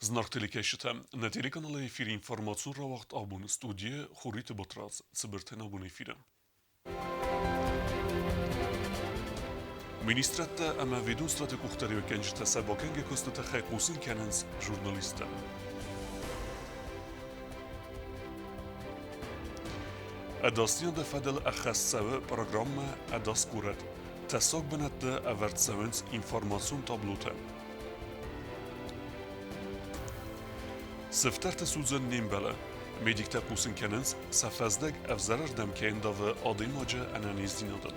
Знак телекешите на телеканала ефир информацию равахт абун студия хурит батраз цибертен абун ефирем. Министрата ама ведомствата кухтарио кенжите сабакенге костата хайкусин кененс журналистам. Adasyan da fadel akhassawe programma adas kuret. Tasok benatte avertsavens informasyon tablote. Sefterte suzen nimbele. Medikte kusin kenens safazdeg evzarar demkein da ve adimaca ananiz dinadel.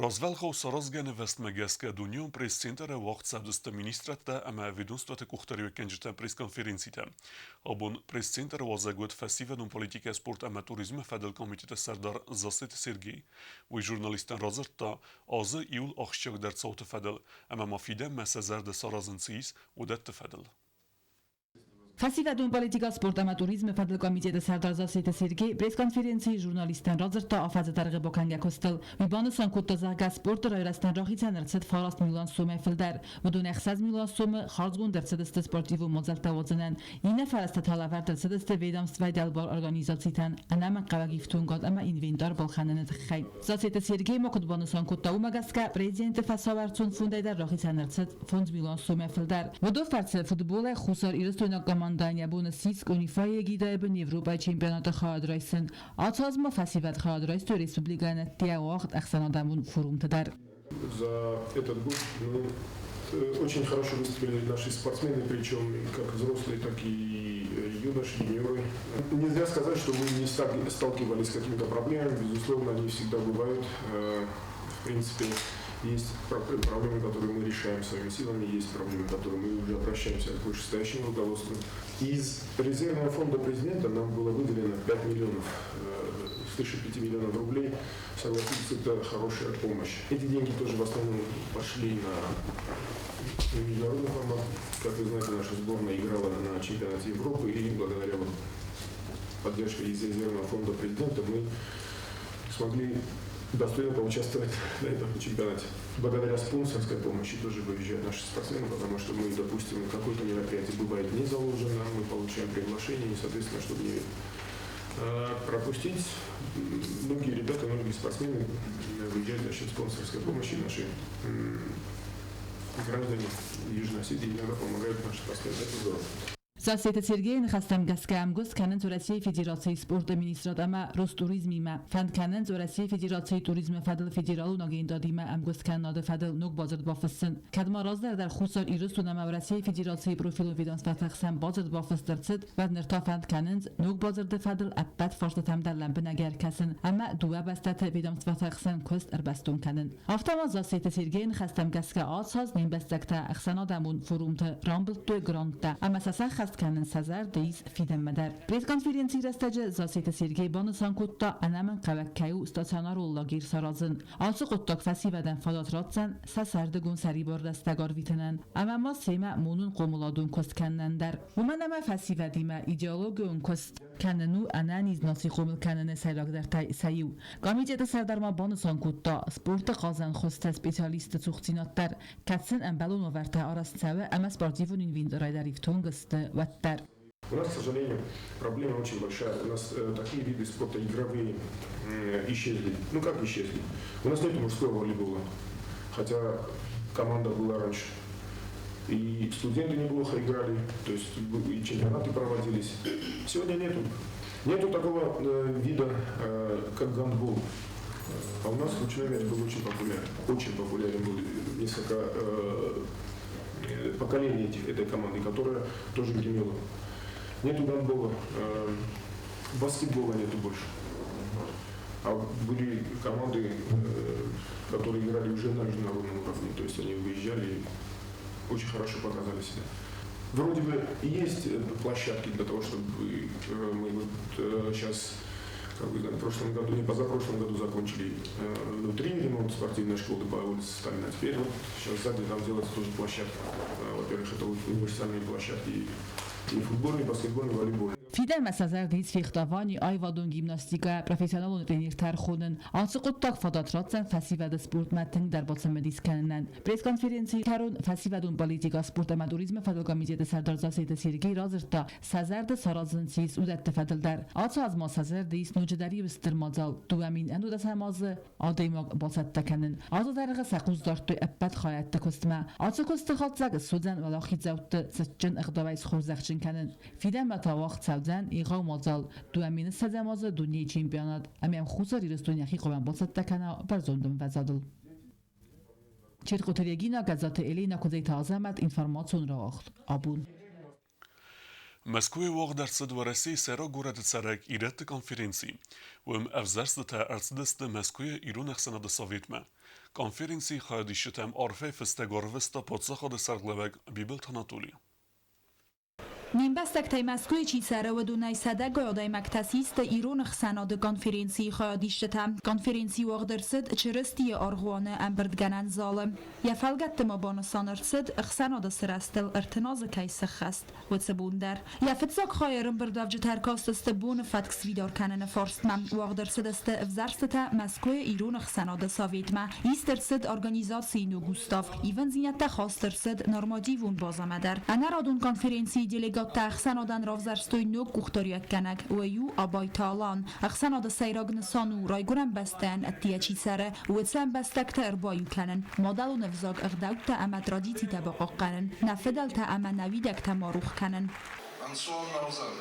Развелхо саразган вестмегеска дунион пресс-центъра вахт савдъста министрата ама ведомствата кухтарио кенжета пресс-конференцията. Абун пресс-центъра вазагует фестивалун политика спорт ама туризма федел комитета сардар Засет Сергей. Уй журналистан разырта азы июл ахшчак дерцауты федел ама мафиде месазарда саразынцийс удетты федел. Фестивалун политика спорт ама туризм федел комитета сардар Засет Сергей пресс-конференции журналистан разырта афазы тарғы боканга костыл. Вибанысан куттазага спорт райрастан рахицан рцет фараст миллион суме филдер. Вдун 100 миллион суме харзгун дерцедесте спортиву мозалта вазанан. Ина фараста талавар дерцедесте ведомствай далбар организациятан анама қавагифтун гад ама инвентар балхананет хай. Засет Сергей мокут банысан кутта умагаска президент фасаварцун фундайдар рахицан рцет фонд миллион суме филдер. Вдун фарце футбол хусар ирстойна командания бунасиск унифай гидаебн Европа чемпионата хаадрайсын. Атсазма фестиваль хаадрайс то республикана тия вахт ахсанадамун форум тадар. За этот год очень хорошо выступили наши спортсмены, причем как взрослые, так и юноши, юниоры. Нельзя сказать, что мы не сталкивались с какими-то проблемами, безусловно, они всегда бывают. В принципе, есть проблемы, которые мы решаем своими силами, есть проблемы, которые мы уже обращаемся к вышестоящему руководству. Из резервного фонда президента нам было выделено 5 миллионов, свыше 5 миллионов рублей. Согласитесь, это хорошая помощь. Эти деньги тоже в основном пошли на международный формат. Как вы знаете, наша сборная играла на чемпионате Европы, и благодаря поддержке из резервного фонда президента мы смогли достойно поучаствовать на этом чемпионате. Благодаря спонсорской помощи тоже выезжают наши спортсмены, потому что мы, допустим, какое-то мероприятие бывает не заложено, мы получаем приглашение, и, соответственно, чтобы не пропустить, многие ребята, многие спортсмены выезжают за счет спонсорской помощи, наши граждане Южной Осетии иногда помогают нашим спортсменам. Это здорово. Засет Сергей нхастам гаскам гос канен России Федерации спорта министрата ама Ростуризми ма фанд канен России Федерации туризм фадл федералу нагендадима ам гос канада фадл нук базард бафсын кадма раздар дар хусар ирустун ама России Федерации профилу ведомства тахсам базард бафстарцет ва нерта фанд канен нук базард фадл аппат форстатам дар ламб нагер касен ама дуа бастат ведомства тахсан кост арбастун канен автома Засет Сергей нхастам гаска асаз ним бастакта ахсана дамун форумта рамбл то гранта ама саса کنن سازر دیس فیدم مدر پریس کنفرانسی رستاج زاسیت سرگی بانسان کتا انامن قوکیو استاسیونار اولاگیر سرازن آسو قطاق فسی ودن فدات راتسن سردگون سری بار رستگار ویتنن اما ما سیما مونون قومولادون کست کنن در ومن اما فسی ودیما ایدئولوگون کست کننو انانیز ناسی قومل کنن سیلاگ در تای سیو گامیجت سردر ما بانسان کتا سپورت قازن خست سپیسیالیست سوختینات در کتسن امبلون وورتا آراست سوه اما سپارتیفون این ویندرای در ایفتونگست У нас, к сожалению, проблема очень большая. У нас такие виды спорта игровые исчезли. Ну как исчезли? У нас нет мужского волейбола, хотя команда была раньше. И студенты неплохо играли, то есть и чемпионаты проводились. Сегодня нету такого вида, как гандбол. А у нас ручной мяч был очень популярен. Очень популярен был несколько поколений этой команды, которая тоже гремела. Нету гандбола, баскетбола нету больше. А были команды, которые играли уже на международном уровне, то есть они выезжали и очень хорошо показали себя. Вроде бы есть площадки для того, чтобы мы вот сейчас, как вы знаете, в прошлом году, не позапрошлом году закончили внутри ремонт спортивной школы по улице Сталина. Теперь вот сейчас сзади там делается тоже площадка. Во-первых, это универсальные площадки и футбольный, и баскетбольный, и волейбольный. Fidel mesəzər deyis fextavani ayvadun gimnastika professional trenirtər xonun ansıquttak fadatratsen fəsivədə sport mətting در باسم دیسکنن پریس کنفرانسی کرون فسیودون پالیتیکا سپورت و توریسم فدرال کمیته سردار سید سیرگی رازرتا سازرد سرازن سیس اودت فدل در آتو از ما سازر دیس نوجداری بستر مازال دوامین اندو دست هماز آدیماگ باسد تکنن آتو درغ سقوز دارت ابد خواهد تکستما آتو کست خالد زگ سودن ولا خید زوت سجن اقدامایز خورزخشن کنن فیدن متا وقت سودن ایغا مازال دوامین سزماز دنیای چمپیونات امیم خوزاری رستونی خی قوم باسد تکنه برزوندم وزادل Čirkoteljeginja gazete Elina Kozejta Azamat informacijun racht. Abun. Moskva وقت در ورسی سرا گورد سرک ایرت کنفرانسی و افزرست تا ارسدست مسکو ایران اخسناد سوویت ما کنفرانسی خواهدیشتم عرفه فستگاروستا پادساخد سرگلوگ بیبل تاناتولی Nimbəstək təməsküy çisərə və dünəysədə qoyodaymaq təsistə İran xsanadı konferensi xayadiştəm. Konferensi vaqdırsid çiristiyə arğuanı əmbird zalım. Yəfəlgətdə məbanı sanırsid xsanadı sırastil ırtınazı kaysı xəst və cəbundər. Yəfitzak xayırın birdavcı tərkastı bunu fatks vidar kanını forstməm. Vaqdırsid istə evzərstə Moskva İran xsanadı sovetmə. İstərsid organizasiyonu Gustav. İvan zinyətdə xastırsid normativun bazamədər. Anaradun konferensi delegat اخسانادن رافزرستوی نو گوختاریت کنگ و یو آبای تالان اخساناد سیراگ نسانو رایگونم بستن اتیاچی سره و تسن بستک تا اربایو کنن مادل و نفزاگ اغداوت تا امد رادیتی تبقا کنن نفدل تا امد نویدک تا ماروخ کنن Ансуон Наузан,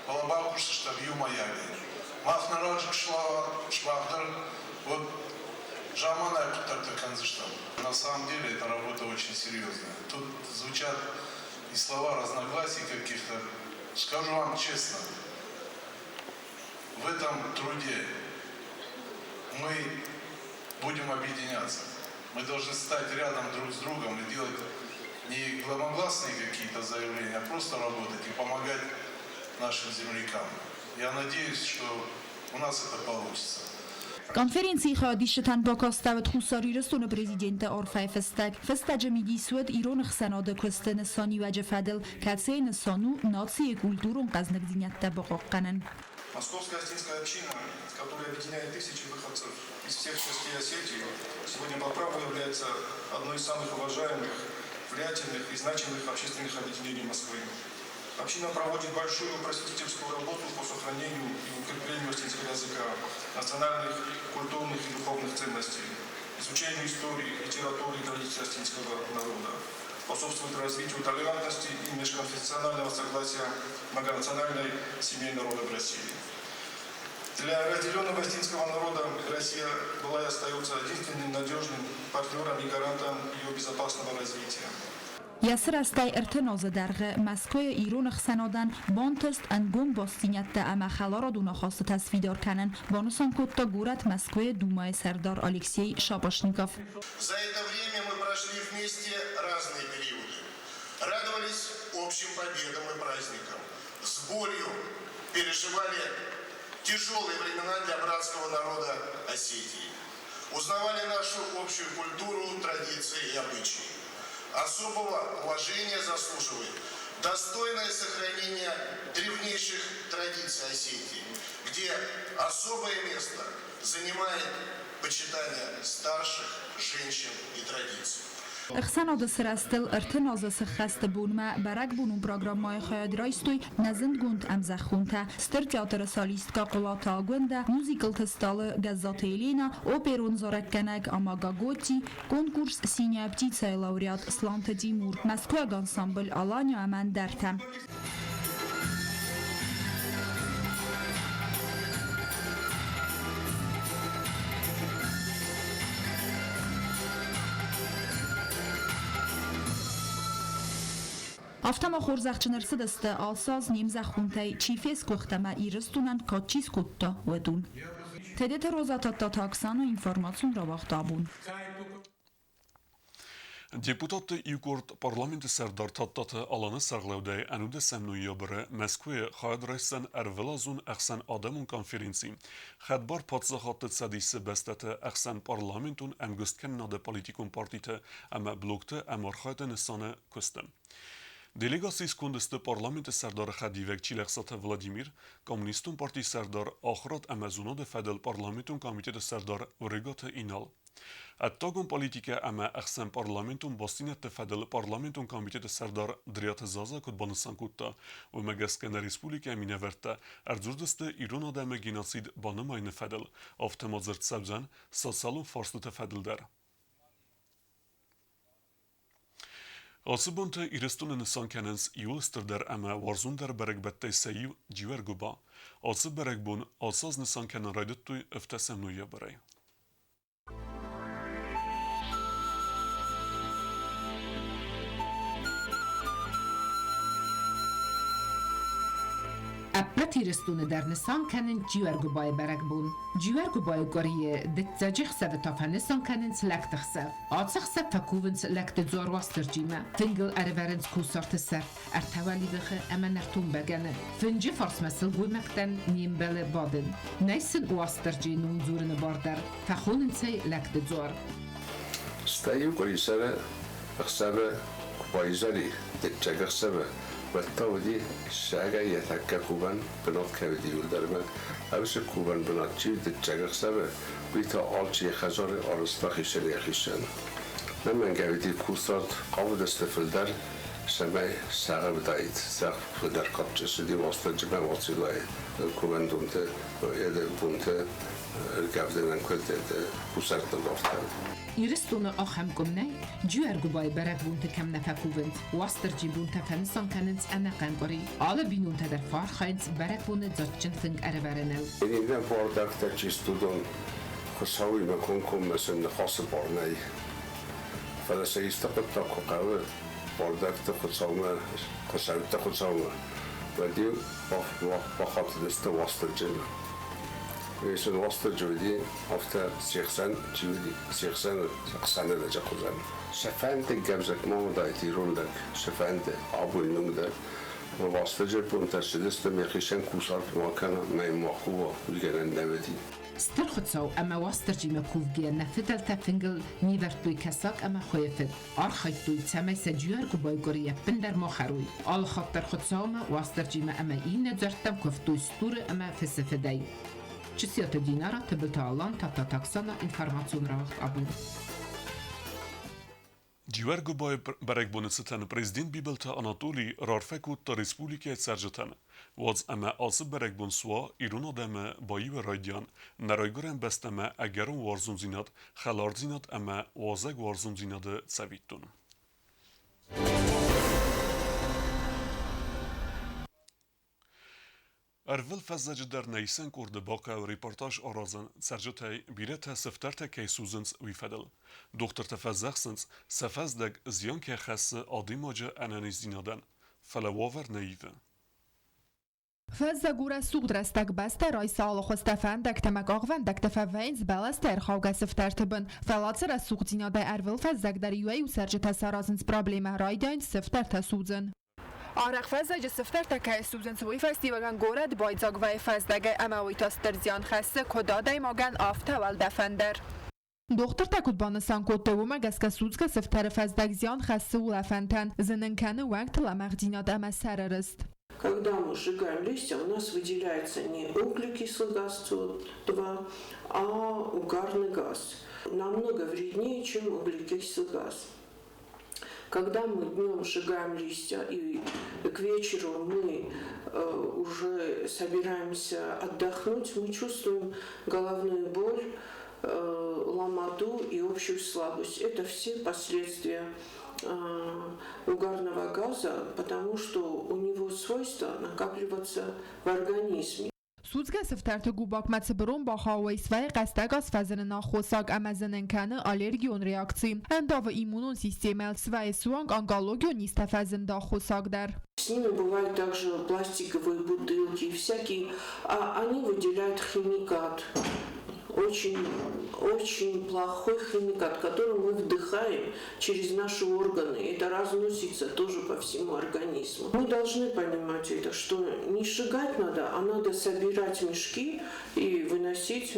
Балабабушка, штаб Юмаяви. Махна Раджик Швахтер, вот Жамана Кутартаканзиштаб. На самом деле эта работа очень серьезная. Тут звучат и слова разногласий каких-то. Скажу вам честно, в этом труде мы будем объединяться. Мы должны стать рядом друг с другом и делать не громогласные какие-то заявления, а просто работать и помогать нашим землякам. Я надеюсь, что у нас это получится. کنفرانسی خادیشتن با کاستوت خوساری رسون پرزیدنت آرفای فستج میگی سود ایران خسناده کستن سانی و جفدل کتسه نسانو ناسی کلتورون قزنک دینیت تبقا قنن. Московская осетинская община, которая объединяет тысячи выходцев из всех частей Осетии, сегодня по праву является одной из самых уважаемых, влиятельных и значимых общественных объединений Москвы. Община проводит большую просветительскую работу по сохранению и укреплению осетинского языка, национальных, культурных и духовных ценностей, изучению истории, литературы и традиций осетинского народа, способствует развитию толерантности и межконфессионального согласия многонациональной семьи народов России. Для разделенного осетинского народа Россия была и остается единственным надежным партнером и гарантом ее безопасного развития. یاسر استای ارتناز درغ مسکوی ایران خسنادن بانتست انگون باستینیت اما خلارا دونا خواست تصویدار کنن بانوسان کتا گورت مسکوی دومای سردار الکسی شاباشنیکوف. За это время мы прошли вместе разные периоды. Радовались общим победам и праздникам. С болью переживали тяжелые времена для братского народа Осетии. Узнавали нашу общую культуру, традиции и обычаи. Особого уважения заслуживает достойное сохранение древнейших традиций Осетии, где особое место занимает почитание старших, женщин и традиций. خسناد سرستل ارتناز سخست بونما برگ بونم پروگرام مای خیاد رایستوی نزند گوند امزخونتا ستر تیاتر سالیستکا قلاتا گونده موزیکل تستال گزات ایلینا اوپرون زارکنگ آماگا گوتی کنکورس سینیا پتیتسای لاوریات اسلانت دیمور مسکوی گانسامبل آلانیا امن درتم Автома хорзахчнерсид است آلساز نیمزه خونتای چیفیس کوختما ایرستونن کاتچیس کوتا ودون. تدت روزاتات تاکسان و اینفورماسیون را واختابون. Депутаты Югорд парламенты сардар таттаты аланы сарглаудай ануде семнуябыры Москве хайдрайсан арвелазун ахсан адамун конференции. Хадбар падзахаты цадисы бастаты ахсан парламентун амгусткен наде политикун партиты ама блокты амархайты несаны кустым. Delegacji skundisty parlamenty Serdar Khadivek Çileksata Vladimir, Komünistun Parti Serdar Ahrat Amazonode Fedel Parlamentun Komiteti Serdar Vrigate Inal. Attagum politika ama axsen parlamentun Bostinette Fedel Parlamentun Komiteti Serdar Driat Zaza Kutbanıstan Kutta ve Megaskene Respublika Mineverta Erzurdiste İrona me genocid banımayını Fedel av temazırt Sebzen Sasalun Farslute Fedel der. Asıbonte İristun'un insan kenens yulistırder ama varzunder berekbette seyiv civer guba. Ası berekbun asaz nisan kenen raydettuy öftesemnuya berey. Aprat İristun'u der nisan kenen civer gubay berekbun. Civer gubay goriye detzacık sev tafa nisan kenen selektik sev. Atsık sev fakuvun selekti zor vastırcime. Fingil erverens kusartı sev. Ertevali vıxı emen ertun begene. Finci fars mesel guymekten nimbele badin. Neysin vastırcı nunzurunu bardar. Fakhunun sey lekti zor. Stayim korisara xsaba kubayzari detzacık sev. والتودي الشاقة يتحكى كوبان بنات كودي والدرما أوش كوبان بنات جي تتجاق سبب بيتا آلشي خزار آرستا خيشري خيشان لما كودي كوستارت قابل استفلدر شماي ساقة بدايت ساق فلدر قبجة سدي واسطة جمع واصلاي كوبان دونته يده بونته الكافدن كولته كوستارت دافته İristun'u aham gumney, ciğer gubay berekbun tekem nefekuvint, wastırcı bun tefenisan kenins emeqen gori, ala binun teder farxaynt berekbun zatçın fink ereverenev. Yeniden bardakta çistudun خساوي ما كونكم مثلا خاص بارناي فلا سيستقط تاكو قهوة باردك تاخد سوما خساوي تاخد سوما ودي بخاطر دست وسط الجنة ويسون وسط الجودي أفتا سيخسان سنة لجاكوزان شفانت جابزك ما ودايتي رولك شفانت عبو النمدر ووسط الجبون تشدست ميخيشان كوسار ما كان ما يموخوه ويجنن نبدي سترخصو اما واسترجي مكوف جينا فدل تفنجل نيفرتوي كساك اما خويفد ارخيتوي تسمي سجيار كوباي غوريا بندر مخروي al خاطر خصو ما واسترجي ما اما این زرتم كفتوي ستور اما فسفداي چسيات دينارا تبلتالان تا تاكسانا انفورماسيون راحت ابو Civer gubay berekbunisitan prezident Bibelta Anatoli rarfekut ta Respublike Serjetan. Vaz ama asıb berekbun swa iruna deme bayive raydian naraygoren besteme egeron warzun zinat xelar zinat ama vazeg warzun zinadı tsavittun. Ervil fezzacı der neysen kurdu baka reportaj arazın sercetay birete sefterte keysuzens vifedel. Doktor tefezzaxsens sefezdeg ziyan ke xesse adimacı enaniz zinadan. Felawaver neive. Fazza gura sugdrastak basta raysal xostafandek tamak ağvandek tefavveins balaster xavgasiftertibin. Felatsera sugdinada ervil fazzak der yuay userceta sarazins problema raydain sifterta suzin. Araq fazzacı sifterta ke suzin sui festivagan gorad bayzag ve fazdage amawitas terzian xesse kodaday magan aftaval defender. Доктор Такутбана Санкотову Магаска Суцка Сефтер Фаздагзиан Хасула Фантан Заненканы Вакт Ламахдинат Амасараст. Когда мы сжигаем листья, у нас выделяется не углекислый газ СО2, а угарный газ. Намного вреднее, чем углекислый газ. Когда мы днем сжигаем листья и к вечеру мы уже собираемся отдохнуть, мы чувствуем головную боль, ломоту и общую слабость. Это все последствия угарного газа, потому что у него свойство накапливаться в организме. Суцга сифтерт губак мацброн با خاویس و قستگاس فزن ناخوساگ امازنن کنه آلرژیون ریاکسی انداو ایمونون سیستم سوای سوانگ انگالوگیو نیست فزن داخوساگ در. С ними бывают также пластиковые бутылки всякие, а они выделяют химикат. Очень плохой химикат, который мы вдыхаем через наши органы. Это разносится тоже по всему организму. Мы должны понимать это, что не сжигать надо, а надо собирать мешки и выносить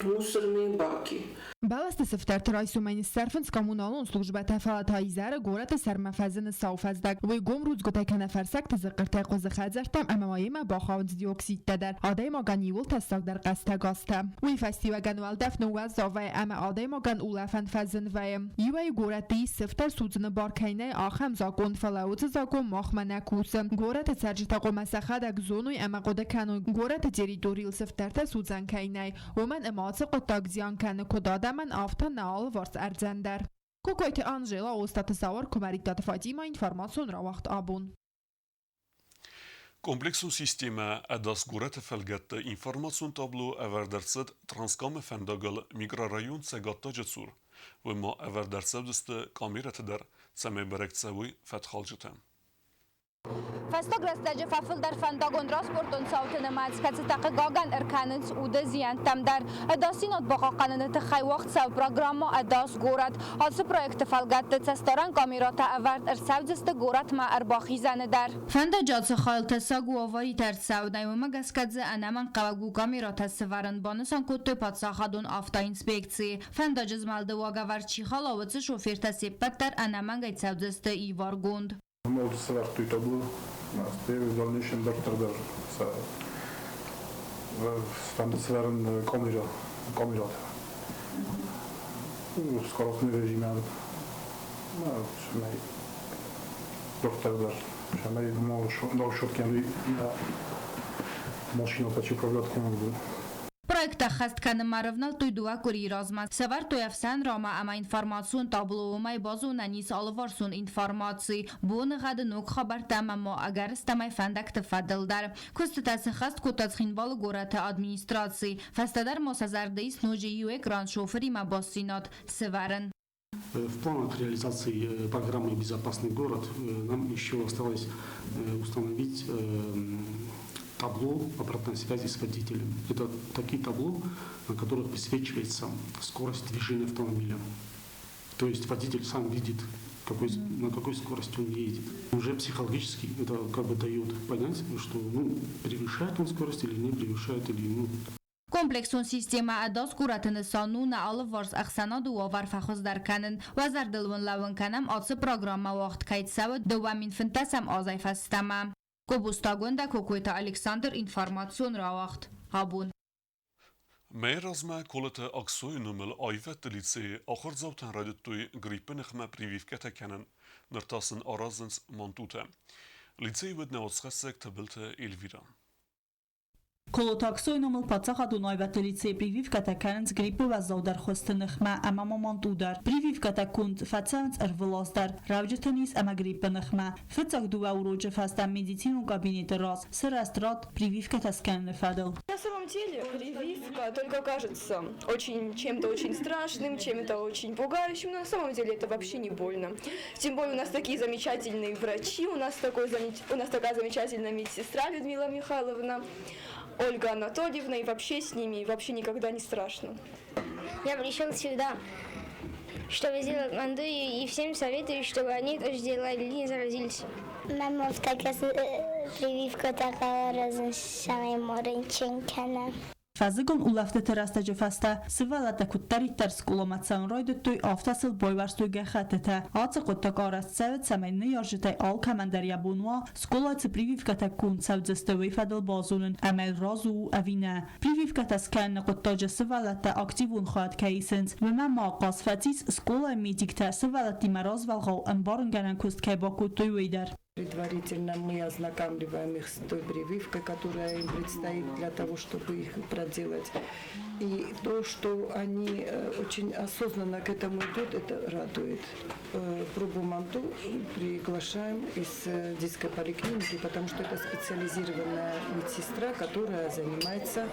мусорные баки. Баласты сефтер райсумайни серфенс коммуналун служба тафалатаи зара гората сармафазин сауфаздак. Вой гом руз готай канафарсак тзакыртай қозыхадзартам амамайма با خاوند دیوکسید در آدای ماگان یول تستاک در قسته گاسته. وی فستیوگان والدف نوز زاوی اما آدای ماگان اولفن فزن ویم. یوی گورتی سفتر سوزن بارکینه آخم زاگون فلاوت زاگون مخمنه کوسم. گورت سرجت قوم سخدک زونوی اما قد کنو گورت تریتوریل سفتر تا سوزن کینه و من اماس قطاک زیان کنه کداده من آفتا نال ورس ارزندر. کوکویت آنجلا اوستات سوار کمریتات فاطیما інформацию را وقت آبون. Kompleksun sistema adas gurete felgette information tablo everderset transkame fendagal migraраyon segatta jetsur. Ve ma everdersebdeste kamerete der seme berektsevi fethaljetem. Festag rastacı fafıl der fendagon transportun savtını mazkatı takı gagan erkanıt uda ziyantam der. Adasinot baqaqanını tıxay vaqt sav programma adas gorat. Alsı projekti falgatte testaran kamerata evert ersavdiste gorat ma erbaxizanı der. Fendacatsı xalta sagu avari ter savday ve magaskadze anaman qavagu kamerata sıvarın banısan kuttu patsaxadun afta inspeksiyi. Fendacız maldı vagavar çixalavıtsı şoferta seppetter anaman gaytsavdiste ivar gund. Мол свартуй табло, в дальнейшем доктор даже стандартизирован камерат. В скоростном режиме. Доктор даже. Шамай мол шотками машину хочу управлять кому-нибудь. Проекта хастканы марывнал туйдуа кури размаз. Севар туявсан рама ама информацион таблоумай базу нанис алварсун информации. Буны гады нук хабар тамамо агар стамай фандак тфадылдар. Кустатасы хаст кутацхин балы гораты администрации. Фастадар мосазардейс ножи ю экран шофери ма бассинат севарен. В планах реализации программы «Безопасный город» нам еще осталось установить табло обратной связи с водителем. Это такие табло, на которых высвечивается скорость движения автомобиля. То есть водитель сам видит, на какой скорости он едет. Уже психологически это как бы дает понять, что превышает он скорость или не превышает, или Kompleksun sistema adas kuratını sanuna alı vars axsana duvar faxuz darkanın vazar dilvin lavın kanam atsı programma vaqt kaytsav devamin fintasam azay fastama. Kobustagonda kokuita Alexander information rawacht. Habun. Meer als mij kolete aksoy numel ayvet de lice acher zautan radetui gripen khma privivkete kennen nertasen arazens mantute. Lice wird neotsresek tabelte Elvira. Колотаксой номел пацаха Дунайвата лицей прививката канц гриппы вазаудар хостынıхма ама мамантудар. Прививката кунд фацанц эрвластар. Равджетанис ама гриппынıхма. Фацак дуа уроче фастам медицину кабинете раз. Сырастрат прививката сканны фадал. На самом деле прививка только кажется чем-то очень страшным, чем-то очень пугающим, но на самом деле это вообще не больно. Тем более у нас такие замечательные врачи, у нас такая замечательная медсестра Людмила Михайловна, Ольга Анатольевна, и вообще с ними вообще никогда не страшно. Я пришел сюда, чтобы сделать манду, и всем советую, чтобы они тоже сделали, не заразились. Мама, такая прививка такая разная, моренченкана. Fazıgon ulafte terastacı fasta sıvalata kuttarit ters kulamatsan royduttuy aftasıl boyvarstuy gexatete atsı kuttak arast sevet semenni yarjitay al kamandariya bunwa skolatsı privivkata kun sevdzestovi fadıl bazunun emel razu evine privivkata skanne kuttacı sıvalata aktivun xad keysens ve memma qasfatis skola medikta sıvalati maraz valgau embarın gelen kust kebakuttuy veyder. Предварительно мы ознакомливаем их с той прививкой, которая им предстоит для того, чтобы их проделать. И то, что они очень осознанно к этому идут, это радует. Пробу манту приглашаем из детской поликлиники, потому что это специализированная медсестра, которая занимается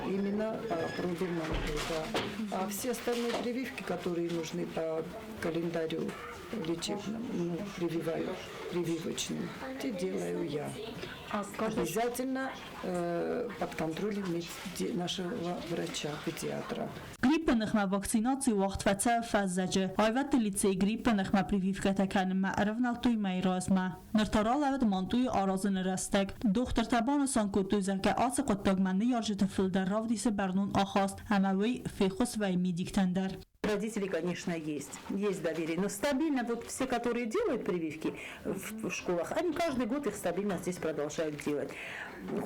именно пробой манту. Да. А все остальные прививки, которые нужны по календарю лечебным, прививочным, те делаю я. Обязательно под контролем нашего врача, педиатра. Grippe نخمة فاكسيناتي وقت فتاة فزجة آيوات ليتسي Grippe نخمة بريفيفكتا كان ما عرفنالتوي مايراز ما نرتارال لود مانتوي آرازن رستك دختر تبان سانكوتو زكا آس قطاق من يارج تفل در راف ديس برنون آخاست هموي في خص وي ميديكتندر Родители, конечно, есть доверие, но стабильно вот все, которые делают прививки в школах, они каждый год их стабильно здесь продолжают делать.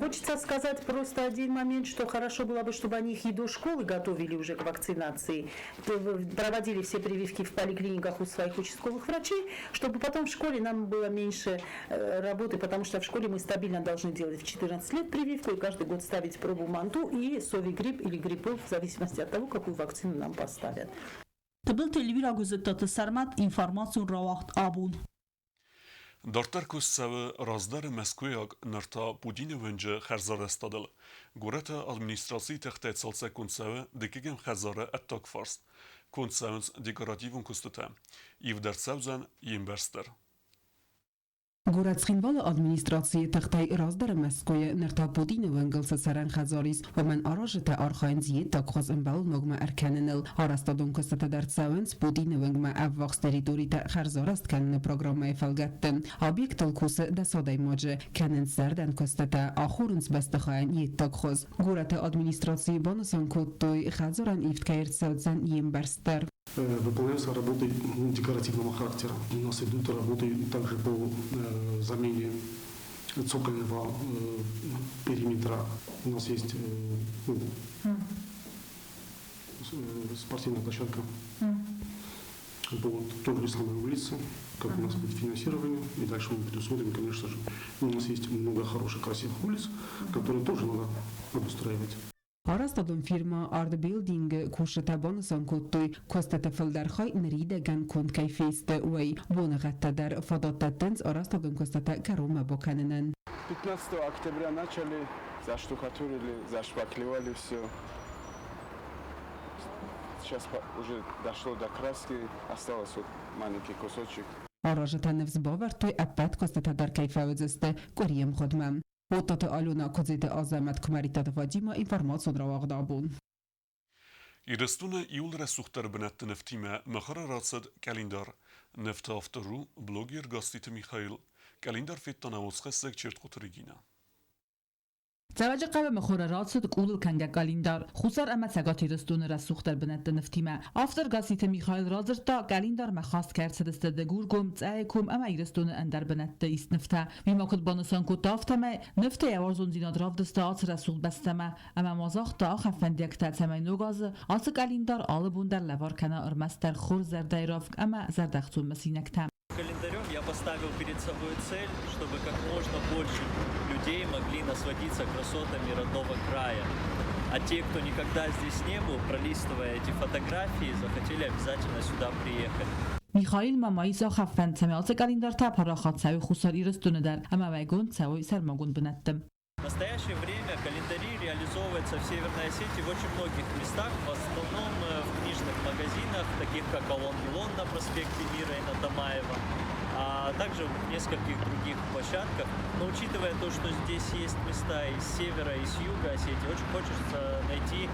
Хочется сказать просто один момент, что хорошо было бы, чтобы они их и до школы готовили уже к вакцинации, проводили все прививки в поликлиниках у своих участковых врачей, чтобы потом в школе нам было меньше работы, потому что в школе мы стабильно должны делать в 14 лет прививку и каждый год ставить пробу МАНТУ и Совигрипп или Гриппол, в зависимости от того, какую вакцину нам поставят. تبل تلویرا گذاشت سرمت اینفورماسیون را وقت آبون. دارتر کسته رازدار مسکویاگ نرتا بودین ونجه خرزار استادل. گورت ادمنستراسی تخت سالسه کنسه دکیگم خرزاره اتاک فرست. کنسهونس دکوراتیون کستته. ایو در سوزن یمبرستر. Գուրացխինվալը ադմինիստրացիի թղթայ ռազդարը մեսկոյը նրտապոտինը վնգլսը սարան խազարիս, ոմեն արաժը թե արխայնց ետ տակխոզ ըմբալը նոգմը արկանենել, արաստադոն կստը դարձավենց պոտինը վնգմը ավվաղս տերիտորի թե խարզարաստ կաննը պրոգրամմայ ֆալգատտը, աբյեկտ ըլքուսը դասադայ մոջը, կանեն սարդան կստը թե ախուրնց բաստխայն ետ տակխոզ, գուրատը ադմինիստրացիի բանասան կոտտոյ խազարան իվտ կայրցավցան յեմբարստար. Выполняются работы декоративного характера. У нас идут работы также по замене цокольного периметра. У нас есть спортивная площадка по той же самой улице, как у нас будет финансирование. И дальше мы предусмотрим, конечно же, у нас есть много хороших, красивых улиц, которые тоже надо обустраивать. Արաստադոն ֆիրմա արդբիլդինգը կուշտաբանը սանքոտոյ կոստատեֆել դարխայ նրիդագան կոնտկայ ֆեստը ուայ բոնաղատտադար фототатенц Արաստադոն կոստատա կարոմա боканенен. 15 октября начали, заштукатурили, зашпаклевали все. Сейчас уже дошло до краски, осталось вот маленький кусочек. Արաժտանև զբովարտոյ ապատ կոստատադար կայֆավեձստը կորիեմ խոդմամ. Օտոտը ալունա կոզետը ազամատ կմարիտատը վաջիմա ինվարմացոն ռավաղդաբուն. Իրստունը իուլ ռեսուղտար բնատը նվտիմը մխրը ռացըդ կալինդար, նվտը ավտորու բլոգեր գաստիտը Միխայլ, կալինդար ֆետտանավոց խեսեք չերտ խոտրիգինա. Ծավաճը qavը մխորարացըդ կուլլ կանգա կալինդար, խուսար ամա ծագատի ռստունը ռասուղտար բնատը նվտիմը. Ավտր գասիտը Միխայլ ռազրտա կալինդար մախաստ կերցդստը դգուրգում ծայքում ամա իրստունը ընդար բնատը իստ նվտա. Միմակոտ բանոսան կոտ ավտամը նվտը явարզուն զինադրավ դստա աց ռասուղ բաստամը. Ամա մազաղտա խաֆանդյակ տացամայ նոգազը, ացը կալինդար ալը բունդար լավարքանա ըրմաստար խոր զարդայրով ամա զարդախցում մսինակտա. Календарем я поставил перед собой цель, чтобы как можно больше людей могли насладиться красотами родного края. А те, кто никогда здесь не был, пролистывая эти фотографии, захотели обязательно сюда приехать. Միխայիլ մամայի զախաֆեն ծեմյալցը կալինդար թափարախատ ծավի խուսար իրստունը դար, ամա վայգոն ծավոյ սարմագուն բնատտım. В настоящее время календари реализовываются в Северной Осетии в очень многих местах, в основном в книжных магазинах, таких как Алон Илон на проспекте Мира и на Тамаева, а также в нескольких других площадках. Но учитывая то, что здесь есть места из севера и с юга Осетии, очень хочется найти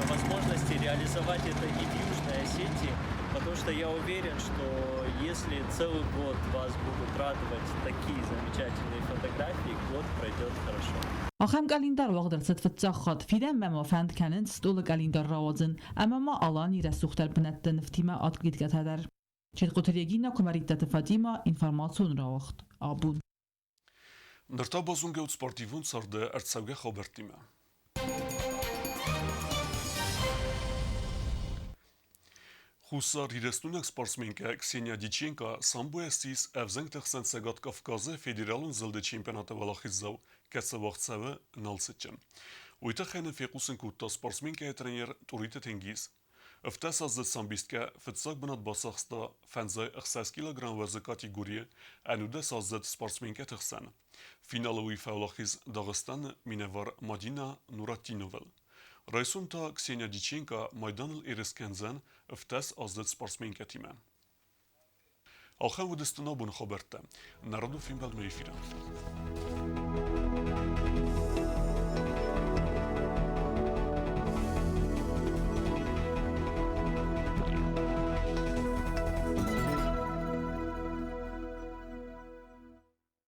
возможности реализовать это и в Южной Осетии, потому что я уверен, что если целый год вас будут радовать такие замечательные фотографии, год пройдет хорошо. Ахам калиндар вагдырцыт фытсахат фиден мема фанд канен столы калиндар равазын, amma ma alani ресухтар бнатты нефтима атгит гатадар. Четкотерегина комаритта Фатима информацион равахт абун. Նրտա բազունգեուց սպորտիվուն սարդը արցավգե խոբերտիմը։ Խուսար հիրեստունակ սպորտսմենկը Քսենիա Դիչենկա Սամբուեսիս Evzenk Texan Segat Kafkazı Federalun zıldı çempionatı valaxizzav kəsəvaxtsavı nalsıçım. Uyta xəni fequsun kutta sportsmenkaya trener Turita Tengiz. Öftes azdı sambistka fıtsak bınat basaxsta fenzay 6 kilogram vazı kategoriye ənudə sazdı sportsmenka texsan. Finalı UEFA valaxiz Dağıstan minevar Madina Nuratinovel. Raysunta Ksenia Dichenka Maydanıl Ereskenzen öftes azdı sportsmenka time. Alxan vudistuna bun xabertə. Narodu film belmə efirə.